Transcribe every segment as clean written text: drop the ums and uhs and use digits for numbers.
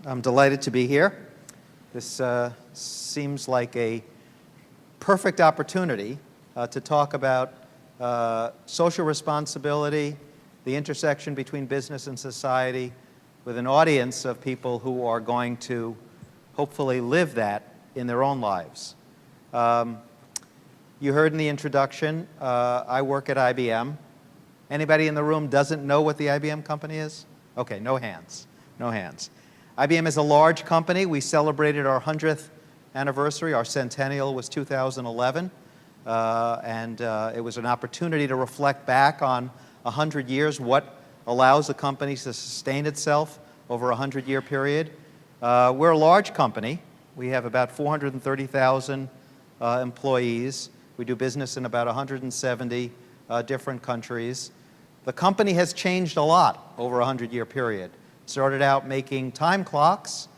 I'm delighted to be here. This seems like a perfect opportunity to talk about social responsibility, the intersection between business and society, with an audience of people who are going to hopefully live that in their own lives. You heard in the introduction, I work at IBM. Anybody in the room doesn't know what the IBM company is? Okay, no hands, no hands. IBM is a large company. We celebrated our 100th anniversary. Our centennial was 2011. And it was an opportunity to reflect back on 100 years, what allows a company to sustain itself over a 100-year period. We're a large company. We have about 430,000 employees. We do business in about 170 different countries. The company has changed a lot over a 100-year period. Started out making time clocks,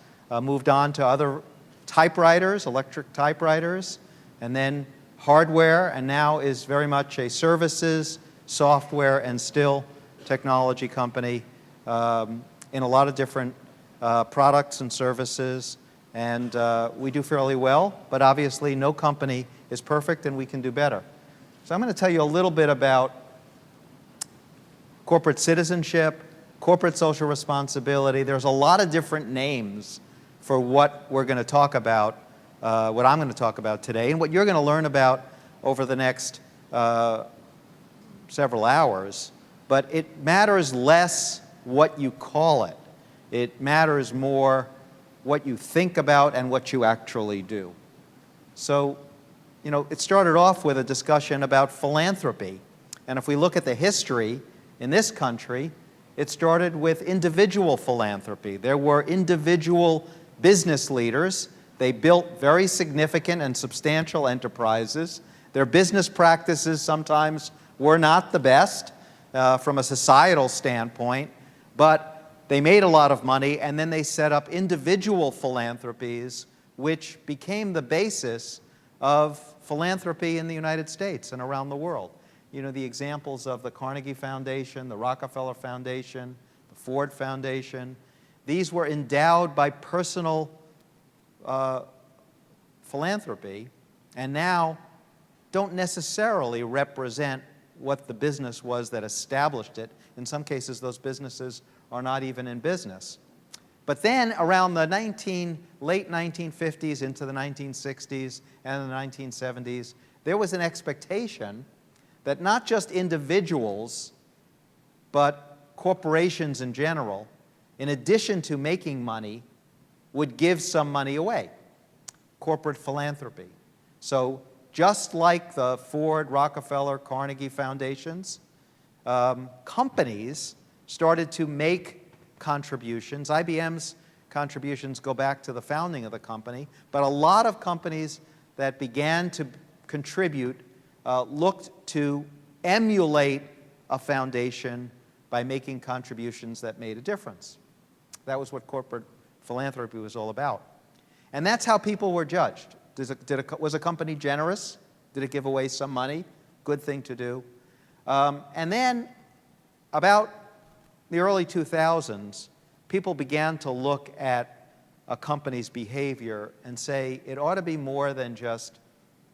moved on to other typewriters, electric typewriters, and then hardware, and now is very much a services, software, and still technology company in a lot of different products and services. And we do fairly well, but obviously no company is perfect and we can do better. So I'm going to tell you a little bit about corporate citizenship, corporate social responsibility. There's a lot of different names for what we're going to talk about, what I'm going to talk about today, and what you're going to learn about over the next several hours. But it matters less what you call it. It matters more what you think about and what you actually do. So, you know, it started off with a discussion about philanthropy. And if we look at the history in this country, it started with individual philanthropy. There were individual business leaders. They built very significant and substantial enterprises. Their business practices sometimes were not the best from a societal standpoint, but they made a lot of money, and then they set up individual philanthropies, which became the basis of philanthropy in the United States and around the world. You know, the examples of the Carnegie Foundation, the Rockefeller Foundation, the Ford Foundation, these were endowed by personal philanthropy, and now don't necessarily represent what the business was that established it. In some cases, those businesses are not even in business. But then around the late 1950s into the 1960s and the 1970s, there was an expectation that not just individuals, but corporations in general, in addition to making money, would give some money away. Corporate philanthropy. So just like the Ford, Rockefeller, Carnegie foundations, companies started to make contributions. IBM's contributions go back to the founding of the company, but a lot of companies that began to contribute looked to emulate a foundation by making contributions that made a difference. That was what corporate philanthropy was all about. And that's how people were judged. Was a company generous? Did it give away some money? Good thing to do. And then about the early 2000s, people began to look at a company's behavior and say it ought to be more than just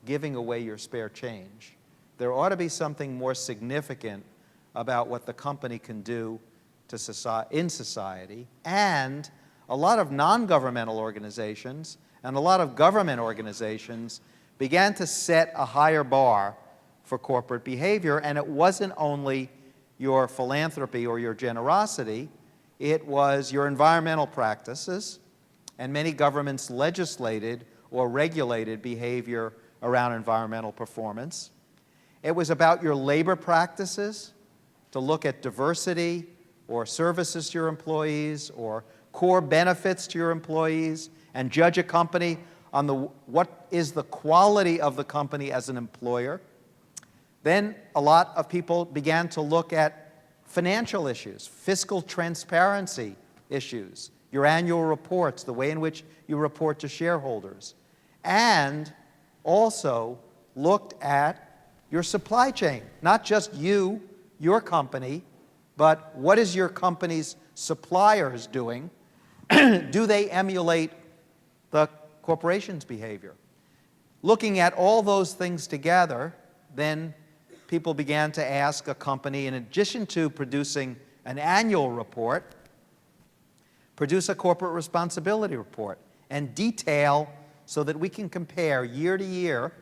giving away your spare change. There ought to be something more significant about what the company can do to in society. And a lot of non-governmental organizations and a lot of government organizations began to set a higher bar for corporate behavior. And it wasn't only your philanthropy or your generosity, it was your environmental practices. And many governments legislated or regulated behavior around environmental performance. It was about your labor practices, to look at diversity or services to your employees or core benefits to your employees and judge a company on what is the quality of the company as an employer. Then a lot of people began to look at financial issues, fiscal transparency issues, your annual reports, the way in which you report to shareholders, and also looked at your supply chain, not just you, your company, but what is your company's suppliers doing Do they emulate the corporation's behavior? Looking at all those things together, then people began to ask a company, in addition to producing an annual report, produce a corporate responsibility report and detail so that we can compare year to year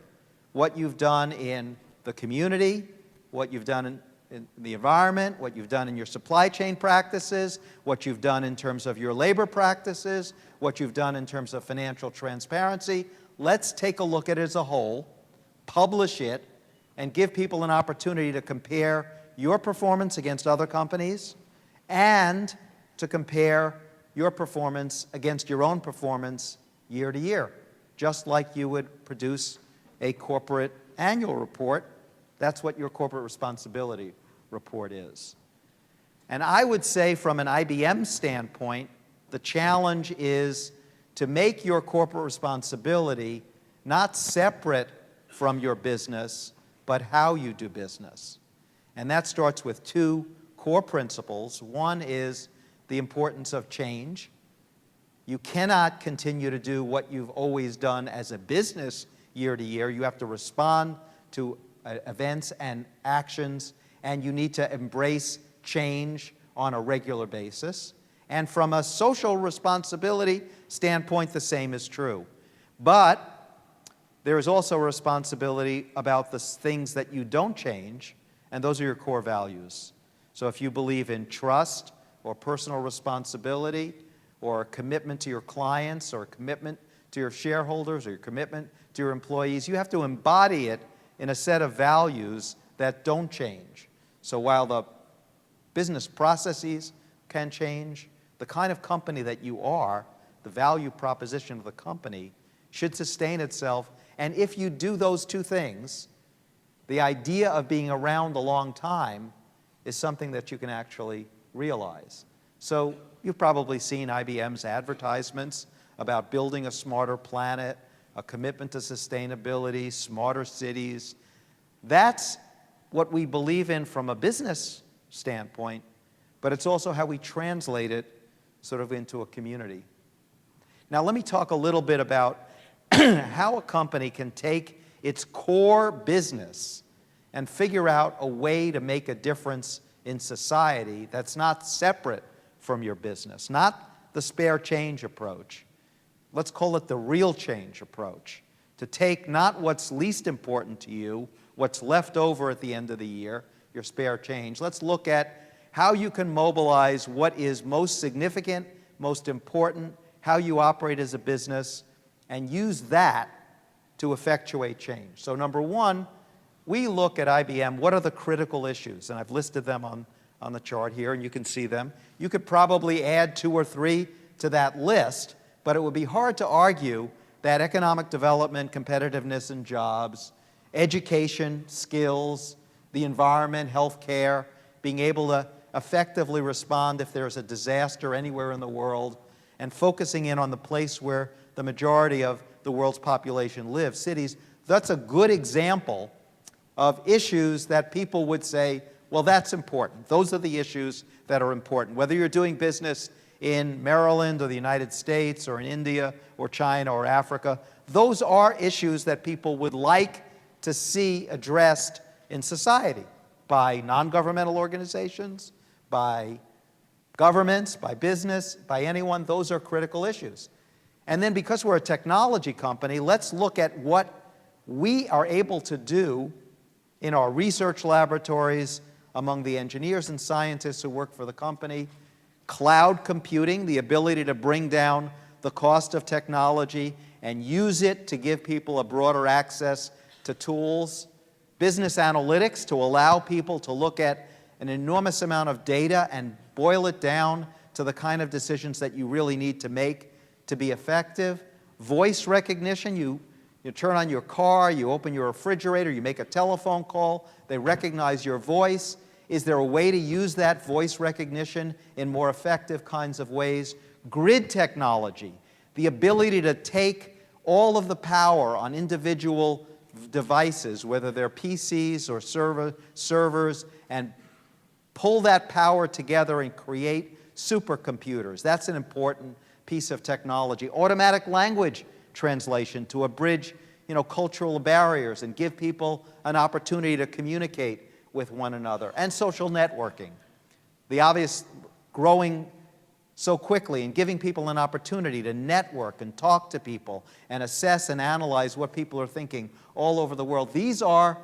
what you've done in the community, what you've done in the environment, what you've done in your supply chain practices, what you've done in terms of your labor practices, what you've done in terms of financial transparency. Let's take a look at it as a whole, publish it, and give people an opportunity to compare your performance against other companies and to compare your performance against your own performance year to year, just like you would produce a corporate annual report. That's what your corporate responsibility report is. And I would say from an IBM standpoint, the challenge is to make your corporate responsibility not separate from your business, but how you do business. And that starts with two core principles. One is the importance of change. You cannot continue to do what you've always done as a business year to year. You have to respond to events and actions, and you need to embrace change on a regular basis. And from a social responsibility standpoint, the same is true. But there is also a responsibility about the things that you don't change, and those are your core values. So if you believe in trust or personal responsibility or a commitment to your clients or a commitment to your shareholders or your commitment to your employees, you have to embody it in a set of values that don't change. So while the business processes can change, the kind of company that you are, the value proposition of the company, should sustain itself. And if you do those two things, the idea of being around a long time is something that you can actually realize. So you've probably seen IBM's advertisements about building a smarter planet, a commitment to sustainability, smarter cities. That's what we believe in from a business standpoint, but it's also how we translate it sort of into a community. Now let me talk a little bit about how a company can take its core business and figure out a way to make a difference in society that's not separate from your business, not the spare change approach. Let's call it the real change approach, to take not what's least important to you, what's left over at the end of the year, your spare change. Let's look at how you can mobilize what is most significant, most important, how you operate as a business, and use that to effectuate change. So number one, we look at IBM, what are the critical issues? And I've listed them on the chart here, and you can see them. You could probably add 2 or 3 to that list, but it would be hard to argue that economic development, competitiveness and jobs, education, skills, the environment, healthcare, being able to effectively respond if there's a disaster anywhere in the world, and focusing in on the place where the majority of the world's population lives, cities, that's a good example of issues that people would say, well, that's important. Those are the issues that are important. Whether you're doing business in Maryland or the United States or in India or China or Africa, those are issues that people would like to see addressed in society by non-governmental organizations, by governments, by business, by anyone. Those are critical issues. And then because we're a technology company, let's look at what we are able to do in our research laboratories, among the engineers and scientists who work for the company. Cloud computing, the ability to bring down the cost of technology and use it to give people a broader access to tools. Business analytics, to allow people to look at an enormous amount of data and boil it down to the kind of decisions that you really need to make to be effective. Voice recognition, you turn on your car, you open your refrigerator, you make a telephone call, they recognize your voice. Is there a way to use that voice recognition in more effective kinds of ways? Grid technology, the ability to take all of the power on individual devices, whether they're PCs or servers, and pull that power together and create supercomputers. That's an important piece of technology. Automatic language translation to abridge, cultural barriers and give people an opportunity to communicate with one another. And social networking. The obvious growing so quickly and giving people an opportunity to network and talk to people and assess and analyze what people are thinking all over the world. These are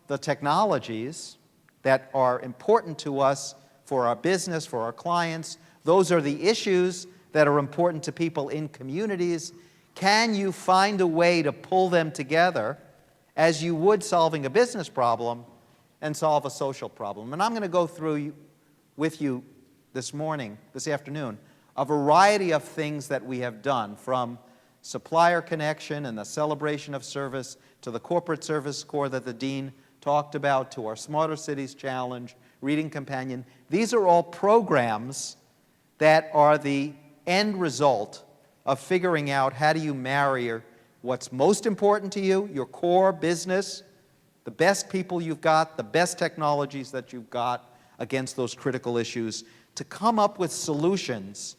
the technologies that are important to us for our business, for our clients. Those are the issues that are important to people in communities. Can you find a way to pull them together as you would solving a business problem and solve a social problem? And I'm going to go through with you this afternoon, a variety of things that we have done, from Supplier Connection and the celebration of service to the corporate service corps that the Dean talked about, to our Smarter Cities Challenge, Reading Companion. These are all programs that are the end result of figuring out how do you marry what's most important to you, your core business, the best people you've got, the best technologies that you've got against those critical issues, to come up with solutions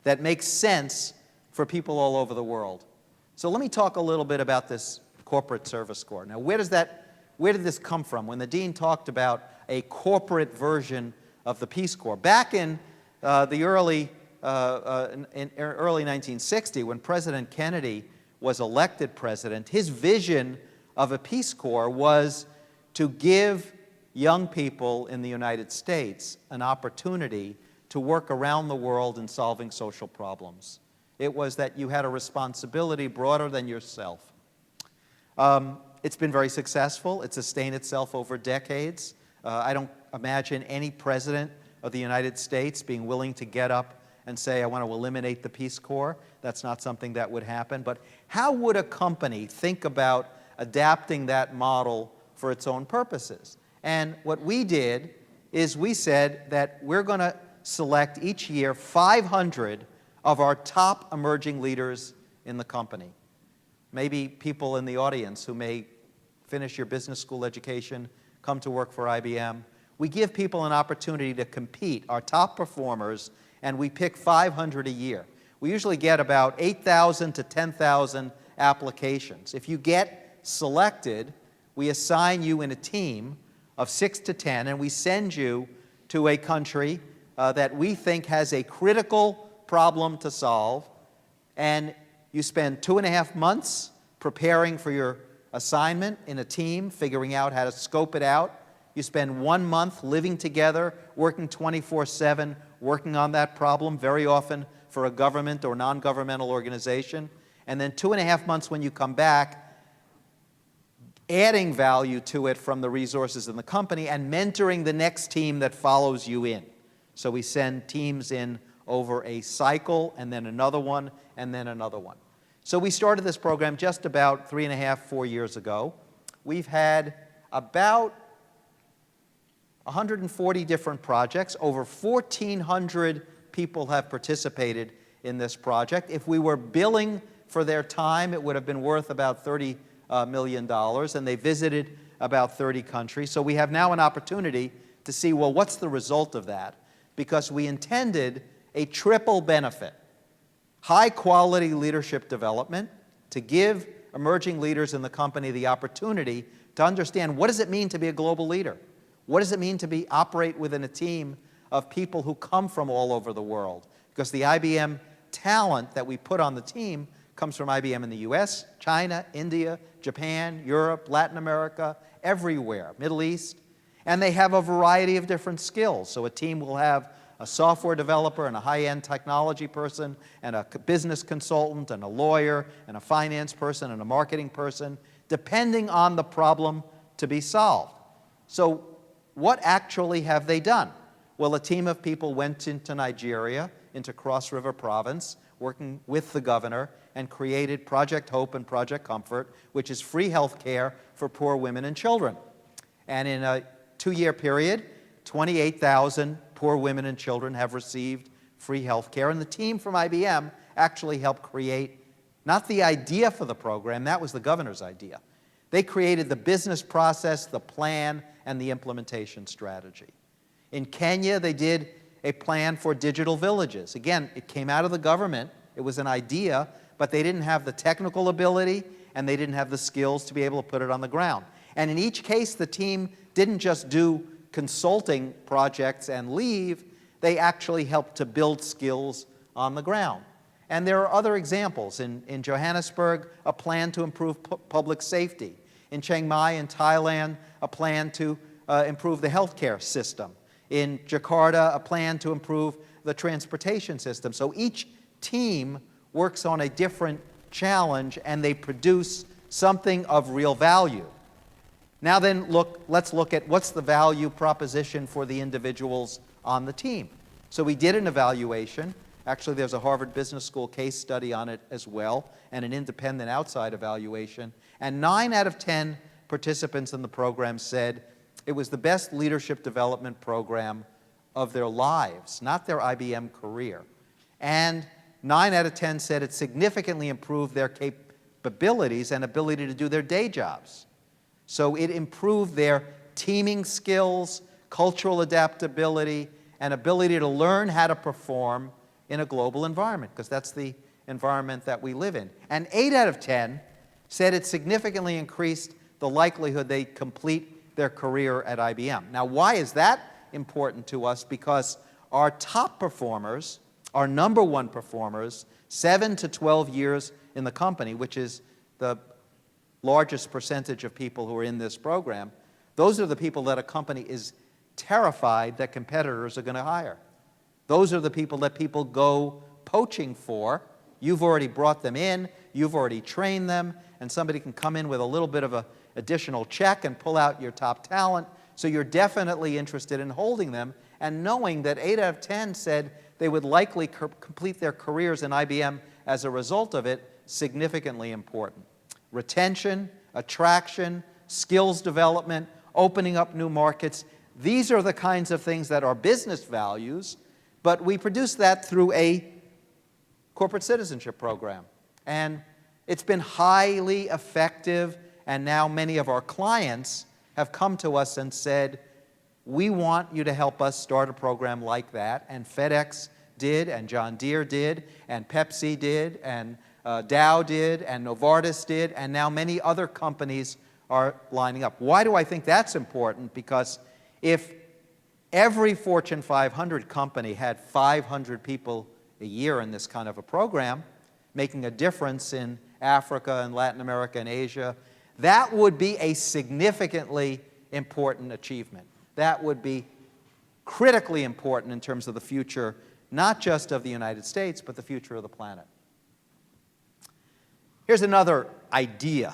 that make sense for people all over the world. So let me talk a little bit about this corporate service corps. Now, where did this come from? When the Dean talked about a corporate version of the Peace Corps, back in the early 1960, when President Kennedy was elected president, his vision of a Peace Corps was to give young people in the United States an opportunity to work around the world in solving social problems. It was that you had a responsibility broader than yourself. It's been very successful. It's sustained itself over decades. I don't imagine any president of the United States being willing to get up and say, I want to eliminate the Peace Corps. That's not something that would happen. But how would a company think about adapting that model for its own purposes? And what we did is we said that we're going to select each year 500 of our top emerging leaders in the company. Maybe people in the audience who may finish your business school education, come to work for IBM. We give people an opportunity to compete, our top performers, and we pick 500 a year. We usually get about 8,000 to 10,000 applications. If you get selected, we assign you in a team of 6 to 10, and we send you to a country that we think has a critical problem to solve, and you spend 2.5 months preparing for your assignment in a team, figuring out how to scope it out. You spend 1 month living together, working 24/7, working on that problem, very often for a government or non-governmental organization. And then 2.5 months when you come back, adding value to it from the resources in the company and mentoring the next team that follows you in. So we send teams in over a cycle, and then another one, and then another one. So we started this program just about 3.5, 4 years ago. We've had about 140 different projects. Over 1,400 people have participated in this project. If we were billing for their time, it would have been worth about $30 million, and they visited about 30 countries. So we have now an opportunity to see, well, what's the result of that? Because we intended a triple benefit: high-quality leadership development, to give emerging leaders in the company the opportunity to understand, what does it mean to be a global leader? What does it mean to operate within a team of people who come from all over the world? Because the IBM talent that we put on the team comes from IBM in the US, China, India, Japan, Europe, Latin America, everywhere, Middle East. And they have a variety of different skills. So a team will have a software developer and a high-end technology person and a business consultant and a lawyer and a finance person and a marketing person, depending on the problem to be solved. So what actually have they done? Well, a team of people went into Nigeria, into Cross River Province, working with the governor, and created Project Hope and Project Comfort, which is free health care for poor women and children. And in a 2-year period, 28,000 poor women and children have received free health care. And the team from IBM actually helped create not the idea for the program, that was the governor's idea. They created the business process, the plan, and the implementation strategy. In Kenya, they did a plan for digital villages. Again, it came out of the government. It was an idea, but they didn't have the technical ability and they didn't have the skills to be able to put it on the ground. And in each case, the team didn't just do consulting projects and leave. They actually helped to build skills on the ground. And there are other examples. In Johannesburg, a plan to improve public safety. In Chiang Mai in Thailand, a plan to improve the healthcare system. In Jakarta, a plan to improve the transportation system. So each team works on a different challenge and they produce something of real value. Now then, let's look at what's the value proposition for the individuals on the team. So we did an evaluation. Actually, there's a Harvard Business School case study on it as well, and an independent outside evaluation. And 9 out of 10 participants in the program said it was the best leadership development program of their lives, not their IBM career. And 9 out of 10 said it significantly improved their capabilities and ability to do their day jobs. So it improved their teaming skills, cultural adaptability, and ability to learn how to perform in a global environment, because that's the environment that we live in. And 8 out of 10 said it significantly increased the likelihood they complete their career at IBM. Now, why is that important to us? Because our top performers, our #1 performers, 7 to 12 years in the company, which is the largest percentage of people who are in this program, those are the people that a company is terrified that competitors are going to hire. Those are the people that people go poaching for. You've already brought them in, you've already trained them, and somebody can come in with a little bit of an additional check and pull out your top talent. So you're definitely interested in holding them, and knowing that 8 out of 10 said they would likely complete their careers in IBM as a result of it, significantly important. Retention, attraction, skills development, opening up new markets. These are the kinds of things that are business values, but we produce that through a corporate citizenship program. And it's been highly effective, and now many of our clients have come to us and said, we want you to help us start a program like that. And FedEx did, and John Deere did, and Pepsi did, and Dow did, and Novartis did, and now many other companies are lining up. Why do I think that's important? Because if every Fortune 500 company had 500 people a year in this kind of a program, making a difference in Africa and Latin America and Asia, that would be a significantly important achievement. That would be critically important in terms of the future, not just of the United States, but the future of the planet. Here's another idea.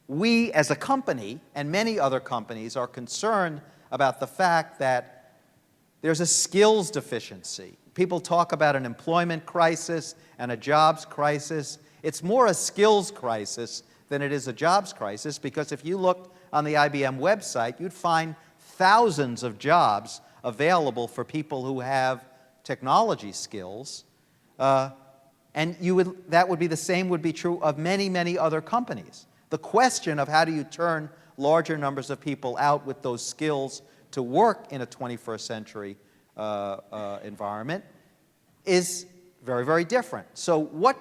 We, as a company, and many other companies, are concerned about the fact that there's a skills deficiency. People talk about an employment crisis and a jobs crisis. It's more a skills crisis than it is a jobs crisis, because if you looked on the IBM website, you'd find thousands of jobs available for people who have technology skills. And that would be the same would be true of many, many other companies. The question of how do you turn larger numbers of people out with those skills to work in a 21st century environment is very, very different. So what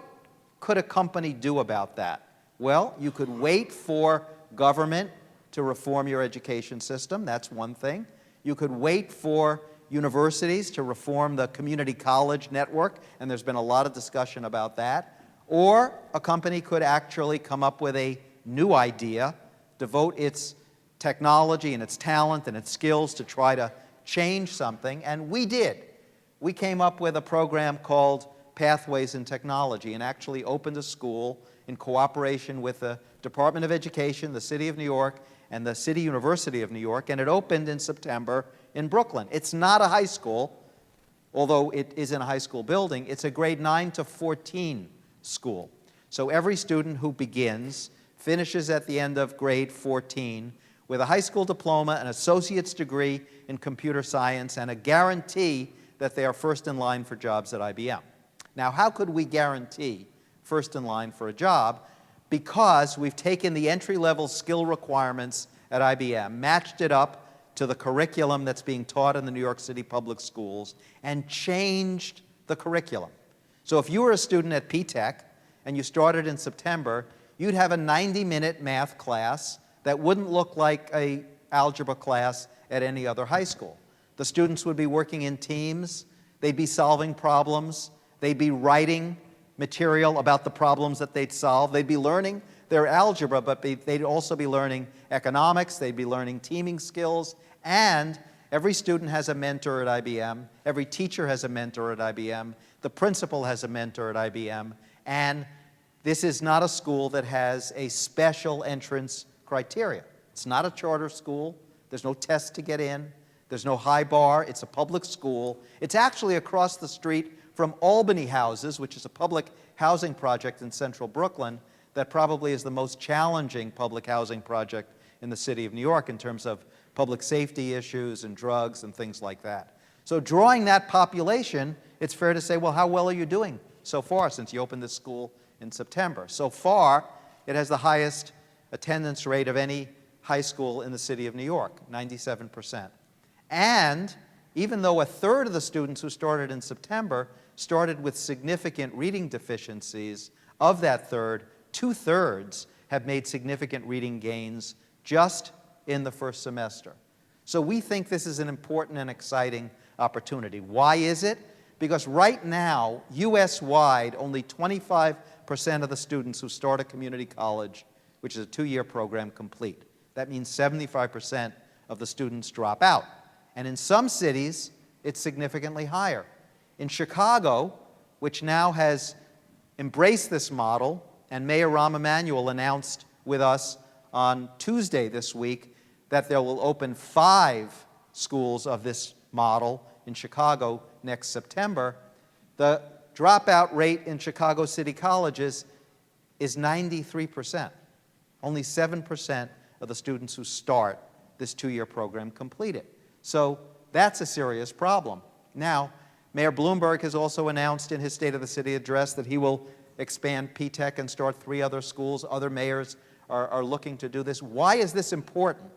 could a company do about that? Well, you could wait for government to reform your education system. That's one thing. You could wait for universities to reform the community college network, and there's been a lot of discussion about that. Or a company could actually come up with a new idea, devote its technology and its talent and its skills to try to change something, and we did. We came up with a program called Pathways in Technology and actually opened a school in cooperation with the Department of Education, the City of New York, and the City University of New York, and it opened in September in Brooklyn. It's not a high school, although it is in a high school building. It's a grade 9 to 14 school. So every student who begins finishes at the end of grade 14 with a high school diploma, an associate's degree in computer science, and a guarantee that they are first in line for jobs at IBM. Now, how could we guarantee first in line for a job? Because we've taken the entry-level skill requirements at IBM, matched it up to the curriculum that's being taught in the New York City public schools and changed the curriculum. So if you were a student at P-Tech and you started in September, you'd have a 90-minute math class that wouldn't look like an algebra class at any other high school. The students would be working in teams, they'd be solving problems, they'd be writing material about the problems that they'd solve, they'd be learning their algebra, but they'd also be learning economics, they'd be learning teaming skills, and every student has a mentor at IBM, every teacher has a mentor at IBM, the principal has a mentor at IBM, and this is not a school that has a special entrance criteria. It's not a charter school, there's no test to get in, there's no high bar, it's a public school. It's actually across the street from Albany Houses, which is a public housing project in central Brooklyn that probably is the most challenging public housing project in the city of New York in terms of public safety issues and drugs and things like that. So drawing that population, it's fair to say, well, how well are you doing so far since you opened this school in September? So far, it has the highest attendance rate of any high school in the city of New York, 97%. And even though a third of the students who started in September started with significant reading deficiencies, of that third, 2/3 have made significant reading gains just in the first semester. So we think this is an important and exciting opportunity. Why is it? Because right now, US-wide, only 25% of the students who start a community college, which is a 2-year program, complete. That means 75% of the students drop out. And in some cities, it's significantly higher. In Chicago, which now has embraced this model, and Mayor Rahm Emanuel announced with us on Tuesday this week that they will open 5 schools of this model in Chicago next September, the dropout rate in Chicago City colleges is 93%. Only 7% of the students who start this 2-year program complete it. So that's a serious problem. Now, Mayor Bloomberg has also announced in his State of the City address that he will expand P-Tech and start 3 other schools. Other mayors are looking to do this. Why is this important?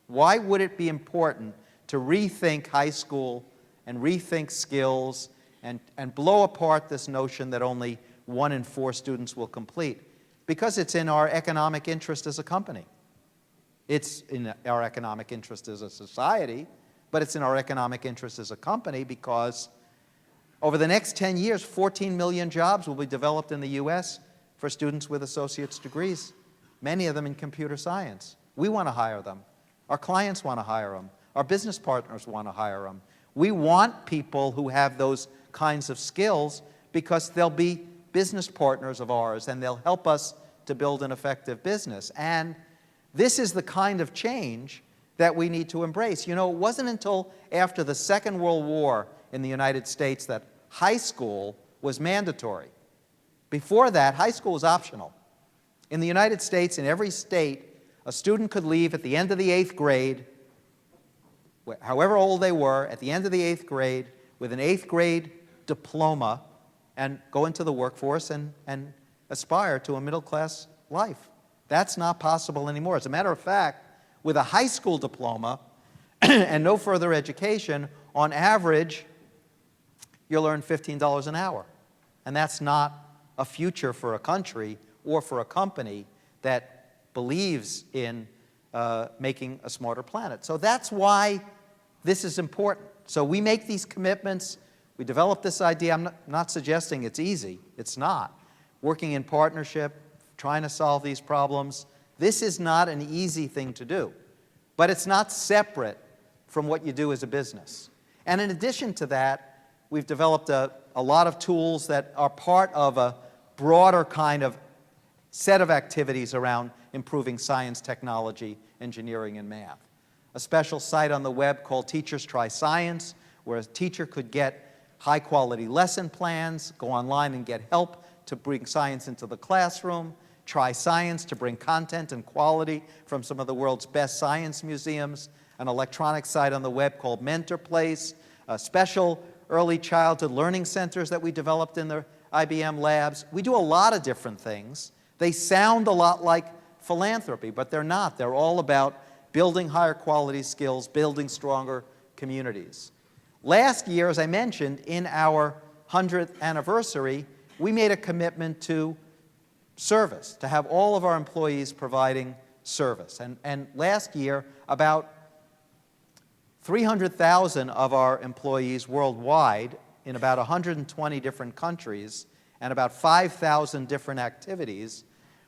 Why would it be important to rethink high school and rethink skills and blow apart this notion that only 1 in 4 students will complete? Because it's in our economic interest as a company. It's in our economic interest as a society, but it's in our economic interest as a company because over the next 10 years, 14 million jobs will be developed in the US for students with associate's degrees, many of them in computer science. We want to hire them. Our clients want to hire them. Our business partners want to hire them. We want people who have those kinds of skills because they'll be business partners of ours and they'll help us to build an effective business. And this is the kind of change that we need to embrace. You know, it wasn't until after the Second World War in the United States that high school was mandatory. Before that, high school was optional. In the United States, in every state, a student could leave at the end of the 8th grade, however old they were, at the end of the 8th grade, with an 8th grade diploma, and go into the workforce and aspire to a middle-class life. That's not possible anymore. As a matter of fact, with a high school diploma and no further education, on average, you'll earn $15 an hour. And that's not a future for a country or for a company that believes in making a smarter planet. So that's why this is important. So we make these commitments. We develop this idea. I'm not suggesting it's easy. It's not. Working in partnership, trying to solve these problems, this is not an easy thing to do. But it's not separate from what you do as a business. And in addition to that, we've developed a lot of tools that are part of a broader kind of set of activities around improving science, technology, engineering, and math. A special site on the web called Teachers Try Science, where a teacher could get high-quality lesson plans, go online and get help to bring science into the classroom, Try Science to bring content and quality from some of the world's best science museums, an electronic site on the web called Mentor Place, special early childhood learning centers that we developed in the IBM labs. We do a lot of different things. They sound a lot like philanthropy, but they're not. They're all about building higher quality skills, building stronger communities. Last year, as I mentioned, in our 100th anniversary, we made a commitment to service, to have all of our employees providing service. And last year, about 300,000 of our employees worldwide in about 120 different countries and about 5,000 different activities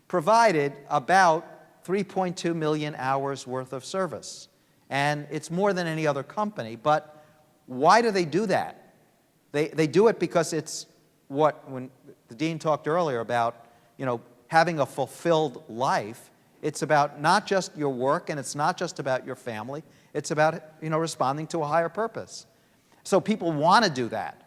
provided about 3.2 million hours worth of service. And it's more than any other company, but why do they do that? They do it because it's when the dean talked earlier about, having a fulfilled life. It's about not just your work, and it's not just about your family. It's about, responding to a higher purpose. So people want to do that.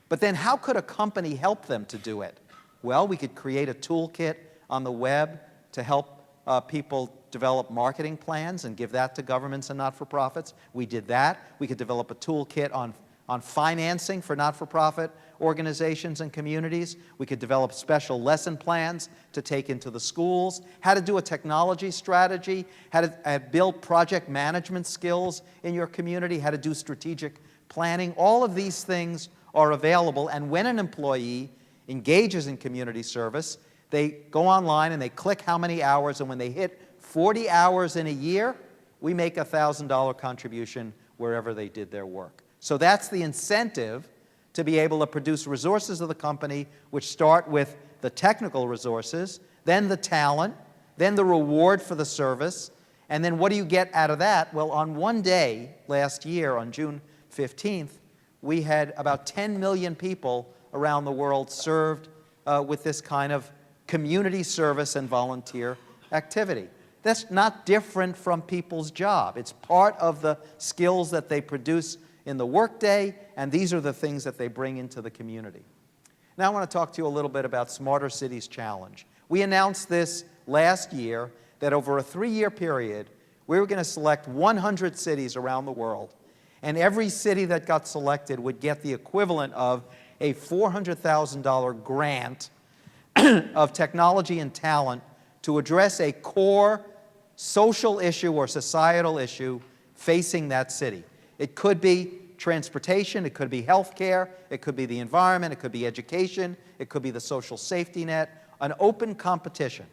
But then how could a company help them to do it? Well, we could create a toolkit on the web to help people develop marketing plans and give that to governments and not-for-profits. We did that. We could develop a toolkit on financing for not-for-profit organizations and communities. We could develop special lesson plans to take into the schools, how to do a technology strategy, how to build project management skills in your community, how to do strategic planning. All of these things are available, and when an employee engages in community service, they go online and they click how many hours, and when they hit 40 hours in a year, we make a $1,000 contribution wherever they did their work. So that's the incentive to be able to produce resources of the company, which start with the technical resources, then the talent, then the reward for the service, and then what do you get out of that? Well, on one day last year, on June 15th, we had about 10 million people around the world served with this kind of community service and volunteer activity. That's not different from people's job. It's part of the skills that they produce in the workday, and these are the things that they bring into the community. Now I want to talk to you a little bit about Smarter Cities Challenge. We announced this last year, that over a 3-year period, we were going to select 100 cities around the world, and every city that got selected would get the equivalent of a $400,000 grant of technology and talent to address a core social issue or societal issue facing that city. It could be transportation, it could be healthcare, it could be the environment, it could be education, it could be the social safety net, an open competition.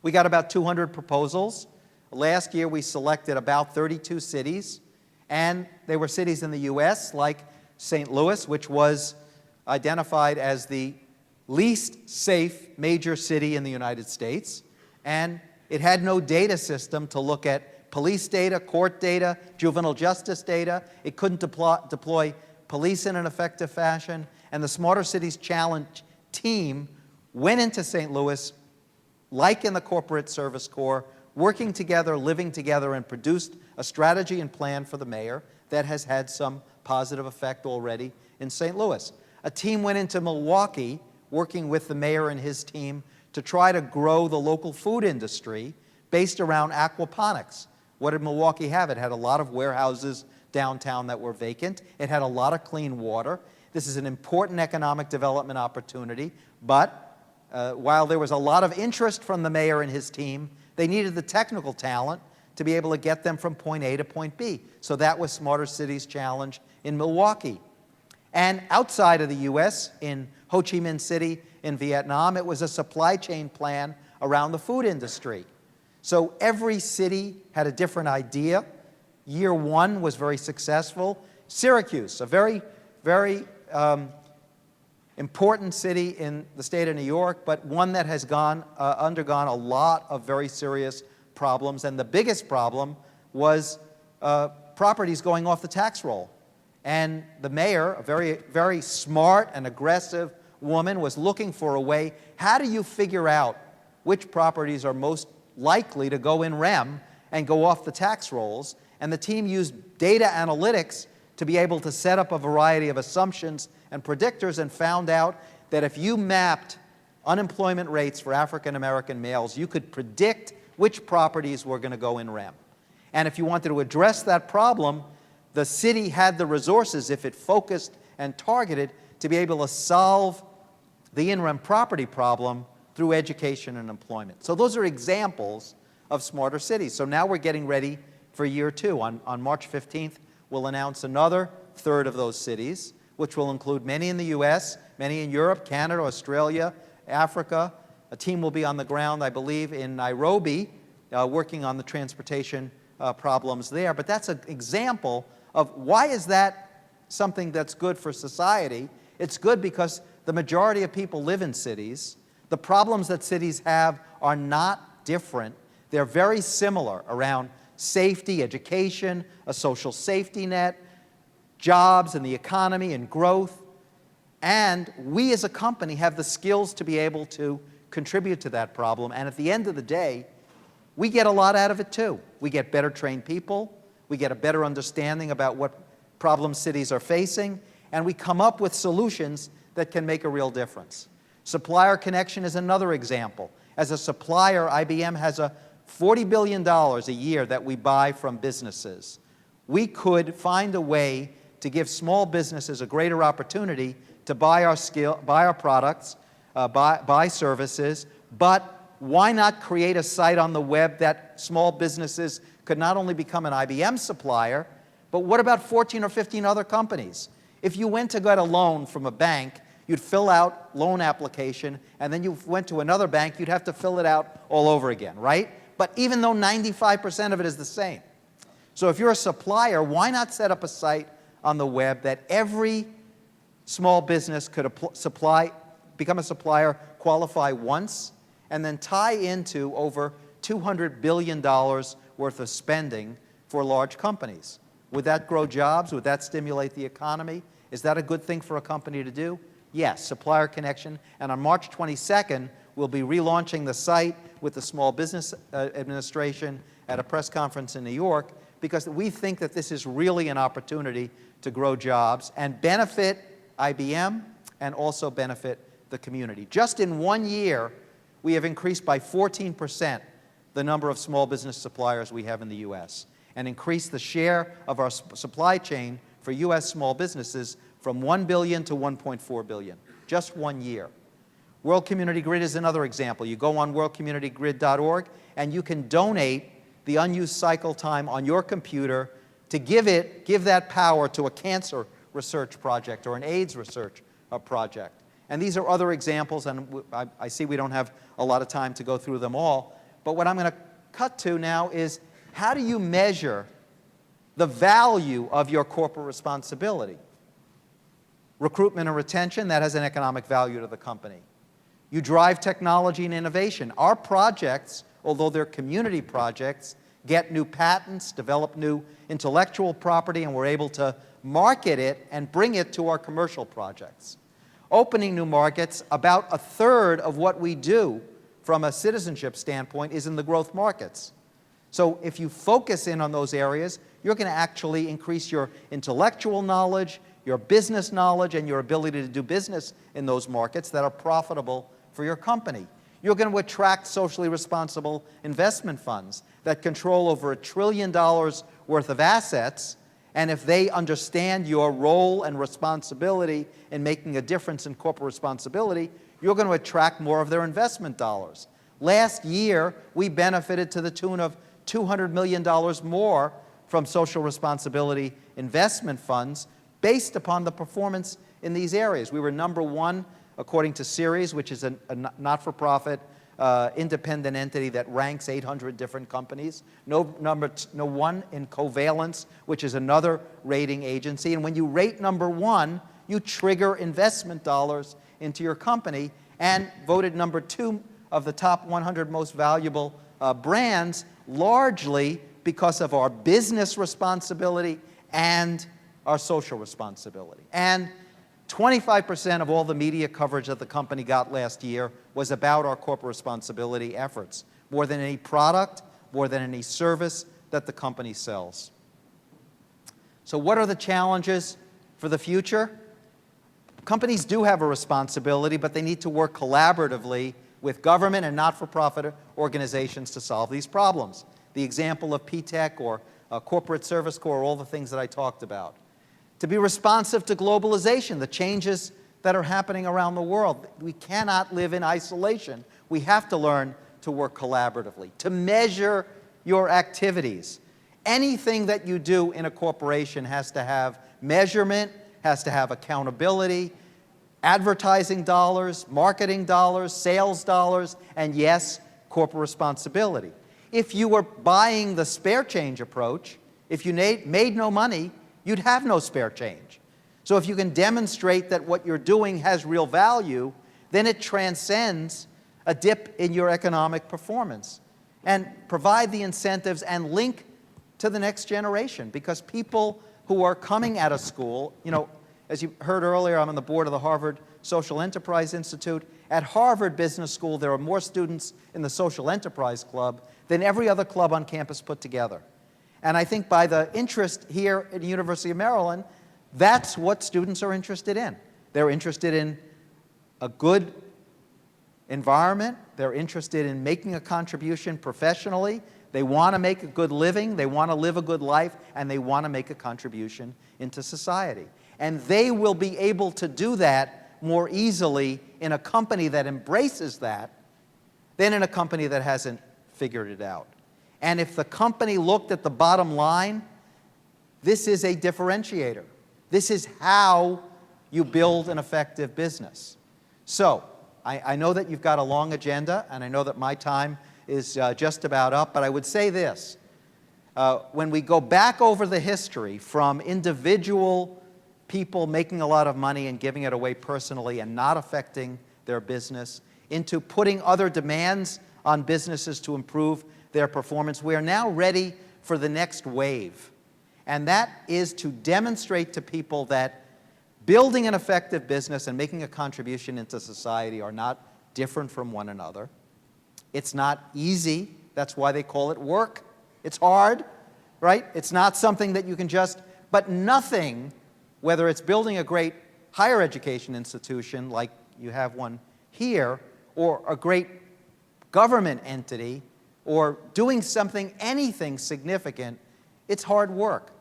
We got about 200 proposals. Last year we selected about 32 cities, and they were cities in the US like St. Louis, which was identified as the least safe major city in the United States, and it had no data system to look at police data, court data, juvenile justice data. It couldn't deploy police in an effective fashion. And the Smarter Cities Challenge team went into St. Louis, like in the Corporate Service Corps, working together, living together, and produced a strategy and plan for the mayor that has had some positive effect already in St. Louis. A team went into Milwaukee, working with the mayor and his team to try to grow the local food industry based around aquaponics. What did Milwaukee have? It had a lot of warehouses downtown that were vacant. It had a lot of clean water. This is an important economic development opportunity, but while there was a lot of interest from the mayor and his team, they needed the technical talent to be able to get them from point A to point B. So that was Smarter Cities Challenge in Milwaukee. And outside of the US, in Ho Chi Minh City in Vietnam, it was a supply chain plan around the food industry. So every city had a different idea. Year one was very successful. Syracuse, a very, very important city in the state of New York, but one that has undergone a lot of very serious problems. And the biggest problem was properties going off the tax roll. And the mayor, a very, very smart and aggressive woman, was looking for a way, how do you figure out which properties are most likely to go in REM and go off the tax rolls? And the team used data analytics to be able to set up a variety of assumptions and predictors, and found out that if you mapped unemployment rates for African American males, you could predict which properties were going to go in REM. And if you wanted to address that problem, the city had the resources, if it focused and targeted, to be able to solve the in-rem property problem through education and employment. So those are examples of smarter cities. So now we're getting ready for year 2. On March 15th, we'll announce another third of those cities, which will include many in the US, many in Europe, Canada, Australia, Africa. A team will be on the ground, I believe, in Nairobi, working on the transportation problems there. But that's an example of why is that something that's good for society. It's good because the majority of people live in cities. The problems that cities have are not different. They're very similar around safety, education, a social safety net, jobs and the economy and growth. And we as a company have the skills to be able to contribute to that problem. And at the end of the day, we get a lot out of it too. We get better trained people, we get a better understanding about what problems cities are facing, and we come up with solutions that can make a real difference. Supplier Connection is another example. As a supplier, IBM has a $40 billion a year that we buy from businesses. We could find a way to give small businesses a greater opportunity to buy our products, buy services, but why not create a site on the web that small businesses could not only become an IBM supplier, but what about 14 or 15 other companies? If you went to get a loan from a bank, you'd fill out loan application, and then you went to another bank, you'd have to fill it out all over again, right? But even though 95% of it is the same. So if you're a supplier, why not set up a site on the web that every small business could become a supplier, qualify once, and then tie into over $200 billion worth of spending for large companies? Would that grow jobs? Would that stimulate the economy? Is that a good thing for a company to do? Yes, Supplier Connection. And on March 22nd, we'll be relaunching the site with the Small Business Administration at a press conference in New York, because we think that this is really an opportunity to grow jobs and benefit IBM and also benefit the community. Just in 1 year, we have increased by 14% the number of small business suppliers we have in the US, and increased the share of our supply chain for US small businesses from 1 billion to 1.4 billion, just 1 year. World Community Grid is another example. You go on worldcommunitygrid.org and you can donate the unused cycle time on your computer to give that power to a cancer research project or an AIDS research project. And these are other examples, and I see we don't have a lot of time to go through them all, but what I'm going to cut to now is, how do you measure the value of your corporate responsibility? Recruitment and retention, that has an economic value to the company. You drive technology and innovation. Our projects, although they're community projects, get new patents, develop new intellectual property, and we're able to market it and bring it to our commercial projects. Opening new markets, about a third of what we do from a citizenship standpoint is in the growth markets. So if you focus in on those areas, you're going to actually increase your intellectual knowledge, your business knowledge, and your ability to do business in those markets that are profitable for your company. You're going to attract socially responsible investment funds that control over $1 trillion worth of assets, and if they understand your role and responsibility in making a difference in corporate responsibility, you're going to attract more of their investment dollars. Last year, we benefited to the tune of $200 million more from social responsibility investment funds based upon the performance in these areas. We were #1 according to Ceres, which is a not-for-profit independent entity that ranks 800 different companies. Number one in Covalence, which is another rating agency. And when you rate #1, you trigger investment dollars into your company, and voted #2 of the top 100 most valuable brands, largely because of our business responsibility and our social responsibility. And 25% of all the media coverage that the company got last year was about our corporate responsibility efforts, more than any product, more than any service that the company sells. So what are the challenges for the future? Companies do have a responsibility, but they need to work collaboratively with government and not-for-profit organizations to solve these problems. The example of P-TECH or Corporate Service Corps, all the things that I talked about. To be responsive to globalization, the changes that are happening around the world. We cannot live in isolation. We have to learn to work collaboratively, to measure your activities. Anything that you do in a corporation has to have measurement, has to have accountability, advertising dollars, marketing dollars, sales dollars, and yes, corporate responsibility. If you were buying the spare change approach, if you made no money, you'd have no spare change. So if you can demonstrate that what you're doing has real value, then it transcends a dip in your economic performance, and provide the incentives and link to the next generation. Because people who are coming out of school, you know, as you heard earlier, I'm on the board of the Harvard Social Enterprise Institute. At Harvard Business School, there are more students in the Social Enterprise Club than every other club on campus put together. And I think by the interest here at the University of Maryland, that's what students are interested in. They're interested in a good environment. They're interested in making a contribution professionally. They want to make a good living. They want to live a good life. And they want to make a contribution into society. And they will be able to do that more easily in a company that embraces that than in a company that hasn't figured it out. And if the company looked at the bottom line, this is a differentiator. This is how you build an effective business. So, I know that you've got a long agenda, and I know that my time is just about up, but I would say this. When we go back over the history from individual people making a lot of money and giving it away personally and not affecting their business, into putting other demands on businesses to improve their performance, we are now ready for the next wave. And that is to demonstrate to people that building an effective business and making a contribution into society are not different from one another. It's not easy. That's why they call it work. It's hard, right? It's not something that you can just, but nothing, whether it's building a great higher education institution like you have one here, or a great government entity, or doing something, anything significant, it's hard work.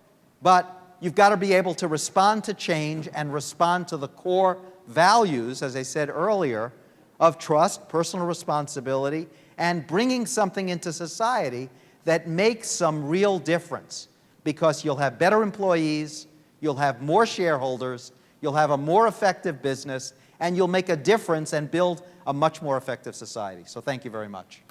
But you've got to be able to respond to change and respond to the core values, as I said earlier, of trust, personal responsibility, and bringing something into society that makes some real difference. Because you'll have better employees, you'll have more shareholders, you'll have a more effective business, and you'll make a difference and build a much more effective society. So thank you very much.